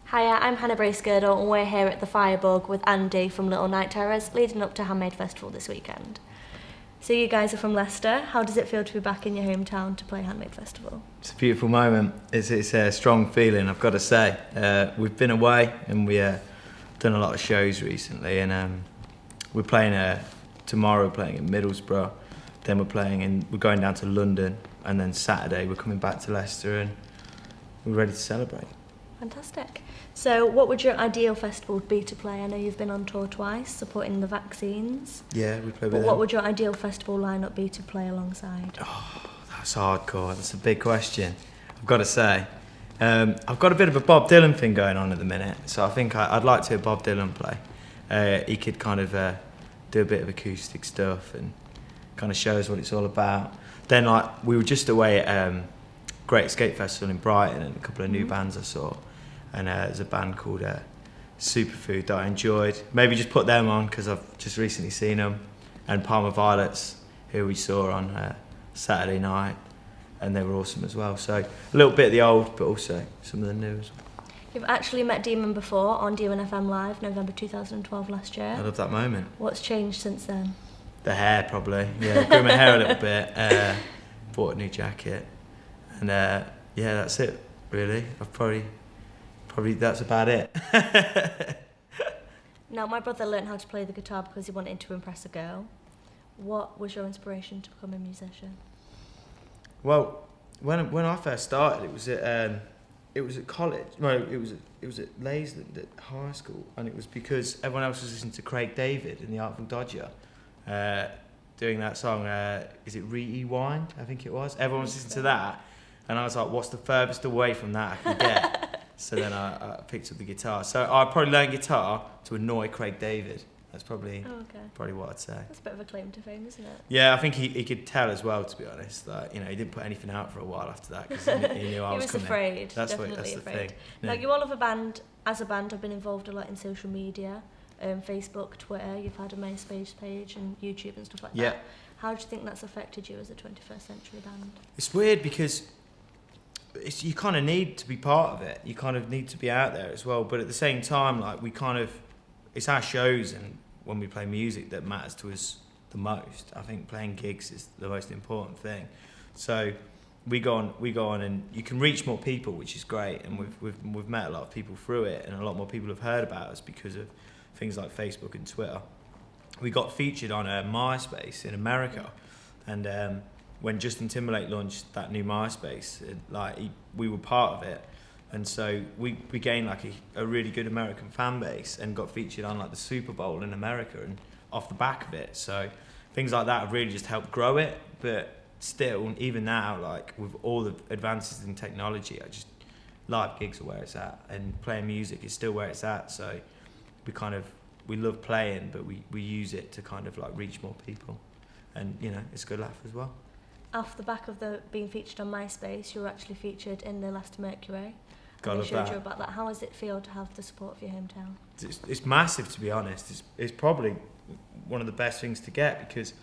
Hiya, I'm Hannah Bracegirdle and we're here at the Firebug with Andy from Little Night Terrors leading up to Handmade Festival this weekend. So you guys are from Leicester. How does it feel to be back in your hometown to play Handmade Festival? It's a beautiful moment. It's a strong feeling, I've got to say. We've been away and we've done a lot of shows recently, and we're playing tomorrow. We're playing in Middlesbrough, then we're going down to London, and then Saturday we're coming back to Leicester, and we're ready to celebrate. Fantastic. So what would your ideal festival be to play? I know you've been on tour twice supporting the vaccines. Yeah, we play with But them. what would your ideal festival lineup be to play alongside? Oh, that's hardcore. That's a big question. I've got to say, I've got a bit of a Bob Dylan thing going on at the minute, so I think I'd like to hear Bob Dylan play. He could kind of do a bit of acoustic stuff and kind of show us what it's all about. Then, like, we were just away at Great Escape Festival in Brighton, and a couple of new bands I saw, and there's a band called Superfood that I enjoyed. Maybe just put them on because I've just recently seen them, and Palmer Violets, who we saw on Saturday night, and they were awesome as well. So a little bit of the old, but also some of the new as well. You've actually met Demon before on Demon FM Live, November 2012 last year. I love that moment. What's changed since then? The hair, probably. Yeah, grew my hair a little bit. Bought a new jacket, and yeah, that's it. Really, I've probably that's about it. Now, my brother learned how to play the guitar because he wanted to impress a girl. What was your inspiration to become a musician? Well, when I first started, it was at college. No, it was at Laysland at high school, and it was because everyone else was listening to Craig David in The Artful Dodger, doing that song. Is it Rewind? I think it was. Everyone was listening to that, and I was like, "What's the furthest away from that I can get?" So then I picked up the guitar. So I probably learned guitar to annoy Craig David. That's probably what I'd say. That's a bit of a claim to fame, isn't it? Yeah, I think he could tell as well, to be honest. That, you know, he didn't put anything out for a while after that because he knew I was coming. Afraid. That's Definitely the afraid. thing. Yeah. Like, you all have as a band, have been involved a lot in social media, Facebook, Twitter. You've had a MySpace page and YouTube and stuff like that. Yeah. How do you think that's affected you as a 21st century band? It's weird because you kind of need to be part of it. You kind of need to be out there as well. But at the same time, like, it's our shows and when we play music that matters to us the most. I think playing gigs is the most important thing. So we go on, and you can reach more people, which is great. And we've met a lot of people through it, and a lot more people have heard about us because of things like Facebook and Twitter. We got featured on MySpace in America, and when Justin Timberlake launched that new MySpace, we were part of it, and so we gained like a really good American fan base and got featured on like the Super Bowl in America and off the back of it. So things like that have really just helped grow it. But still, even now, like with all the advances in technology, live gigs are where it's at, and playing music is still where it's at. So we love playing, but we use it to kind of like reach more people, and you know, it's a good laugh as well. Off the back of being featured on MySpace, you were actually featured in the Leicester Mercury. God, and they showed you about that. How does it feel to have the support of your hometown? It's massive, to be honest. It's probably one of the best things to get, because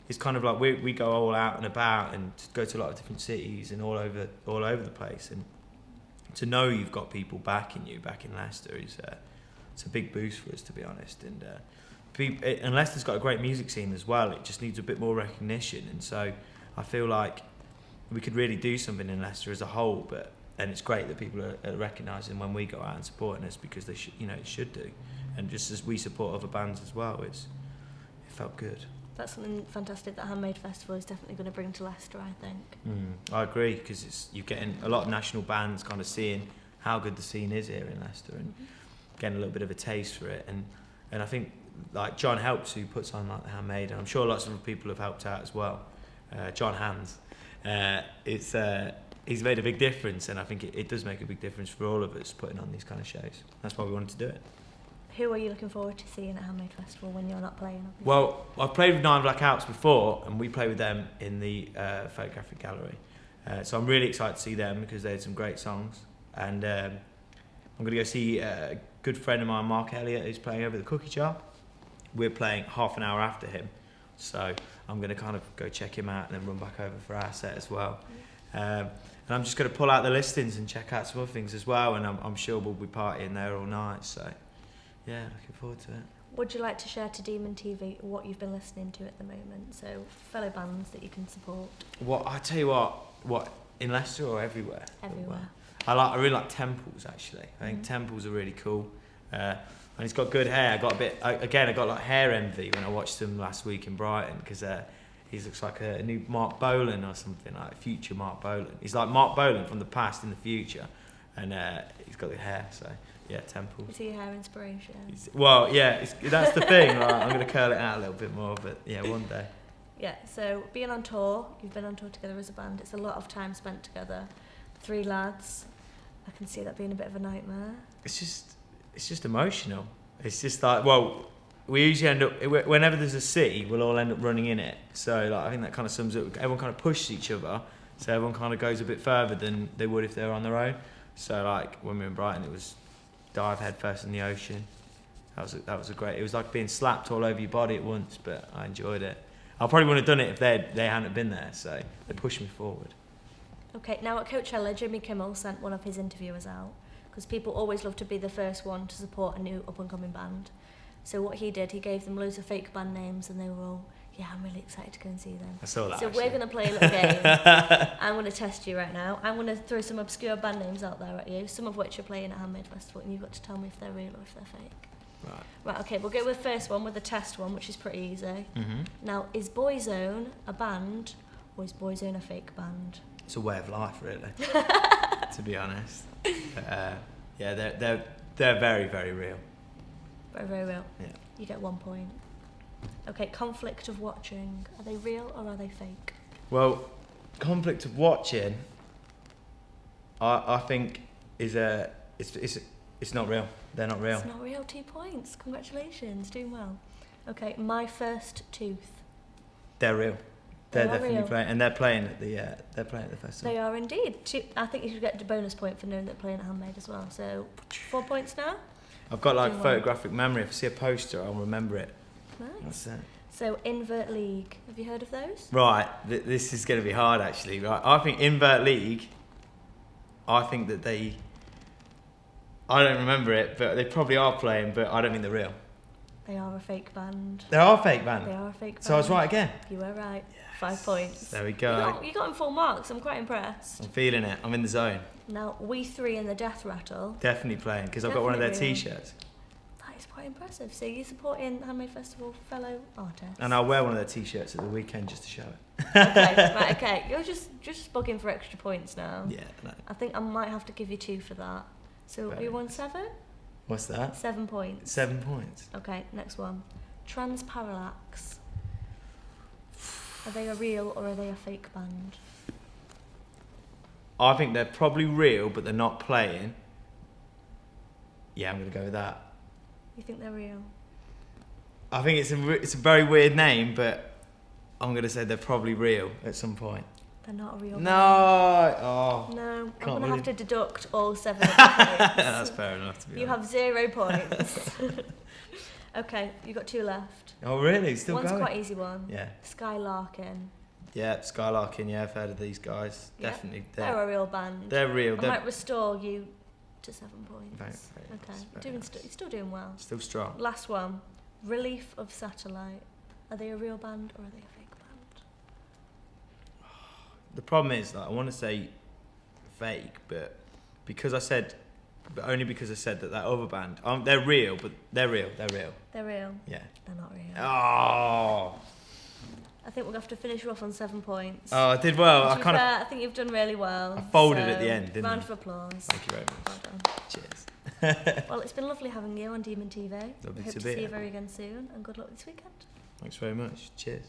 it's kind of like we go all out and about and go to a lot of different cities and all over the place, and to know you've got people backing you back in Leicester it's a big boost for us, to be honest. And Leicester's got a great music scene as well. It just needs a bit more recognition, and so I feel like we could really do something in Leicester as a whole. And it's great that people are recognising when we go out and supporting us, because they should do. And just as we support other bands as well, it felt good. That's something fantastic that Handmade Festival is definitely going to bring to Leicester, I think. I agree, because you're getting a lot of national bands kind of seeing how good the scene is here in Leicester, and getting a little bit of a taste for it. And I think like John Helps, who puts on like the Handmade, and I'm sure lots of other people have helped out as well. John Hands, he's made a big difference, and I think it does make a big difference for all of us putting on these kind of shows. That's why we wanted to do it. Who are you looking forward to seeing at Handmade Festival when you're not playing? Obviously? Well, I've played with Nine Blackouts before, and we play with them in the photographic gallery. So I'm really excited to see them, because they had some great songs. And I'm going to go see a good friend of mine, Mark Elliott, who's playing over the Cookie Jar. We're playing half an hour after him, so I'm going to kind of go check him out and then run back over for our set as well. And I'm just going to pull out the listings and check out some other things as well. And I'm sure we'll be partying there all night. So, yeah, looking forward to it. Would you like to share to Demon TV what you've been listening to at the moment? So, fellow bands that you can support. I tell you what, in Leicester or everywhere? Everywhere. I really like Temples, actually. I think Temples are really cool. And he's got good hair. I got like hair envy when I watched him last week in Brighton, because he looks like a new Mark Bolan or something, like a future Mark Bolan. He's like Mark Bolan from the past in the future, and he's got the hair. So yeah, Temples. Is he your hair inspiration? That's the thing. Right? I'm gonna curl it out a little bit more, but yeah, one day. Yeah. So being on tour, you've been on tour together as a band. It's a lot of time spent together. 3 lads. I can see that being a bit of a nightmare. It's just emotional. It's just like, we usually end up, whenever there's a city, we'll all end up running in it. So like, I think that kind of sums up. Everyone kind of pushes each other, so everyone kind of goes a bit further than they would if they were on their own. So like when we were in Brighton, it was dive head first in the ocean. That was a great. It was like being slapped all over your body at once, but I enjoyed it. I probably wouldn't have done it if they hadn't been there. So they pushed me forward. Okay, now at Coachella, Jimmy Kimmel sent one of his interviewers out, because people always love to be the first one to support a new up-and-coming band. So what he did, he gave them loads of fake band names, and they were all, yeah, I'm really excited to go and see them. I saw that. So actually. we're going to play a little game. I'm going to test you right now. I'm going to throw some obscure band names out there at you, some of which are playing at Handmade Festival, and you've got to tell me if they're real or if they're fake. Right, okay, we'll go with the first one, with the test one, which is pretty easy. Now, is Boyzone a band, or is Boyzone a fake band? It's a way of life, really, to be honest. Yeah, they're very, very real. Very, very real. Yeah. You get 1 point. Okay, conflict of watching. Are they real or are they fake? Well, conflict of watching, I think it's not real. They're not real. It's not real. 2 points. Congratulations, doing well. Okay, My First Tooth. They're real. They're definitely real. playing, and they're playing at the festival. They are indeed. I think you should get a bonus point for knowing that they're playing at Handmade as well. So 4 points now. I've got like photographic memory. If I see a poster, I'll remember it. Nice. That's it. So Invert League. Have you heard of those? Right. This is going to be hard, actually. Right. I think Invert League. I think that they. I don't remember it, but they probably are playing. But I don't think they're real. They are a fake band. They are a fake band. They are a fake band. So I was right again. You were right. Yes. 5 points. There we go. You got in full marks. I'm quite impressed. I'm feeling it. I'm in the zone. Now, We Three in the Death Rattle. Definitely playing, because I've got one of their Definitely. T-shirts. That is quite impressive. So you're supporting Handmade Festival fellow artists. And I'll wear one of their T-shirts at the weekend just to show it. Okay, right, okay. You're just bugging for extra points now. Yeah. No. I think I might have to give you 2 for that. So Very you won 7? What's that? 7 points. 7 points. Okay, next one. Transparallax. Are they a real or are they a fake band? I think they're probably real, but they're not playing. Yeah, I'm going to go with that. You think they're real? I think it's a very weird name, but I'm going to say they're probably real at some point. They're not a real No! band. Oh. No, I'm Can't going to believe- have to deduct all 7 of the points. That's fair enough, to be You honest. have 0 points. Okay, you got 2 left. Oh, really? Still One's going? quite easy one. Yeah. Skylarking. Yeah, Skylarking, yeah, I've heard of these guys. Yeah. Definitely. They're a real band. They're real. I They're might restore you to 7 points. very Okay, nice, you're very nice. you're still doing well. Still strong. Last one. Relief of Satellite. Are they a real band or are they a fake band? The problem is, like, I want to say fake, but only because I said that other band, they're real, but they're real. They're real. Yeah. They're not real. Oh. I think we'll have to finish you off on 7 points. Oh, I did well. To be fair, I think you've done really well. I folded at the end, didn't round I? of applause. Thank you very much. Well done. Cheers. Well, it's been lovely having you on Demon TV. Lovely I hope to to be see you here. very again soon, and good luck this weekend. Thanks very much. Cheers.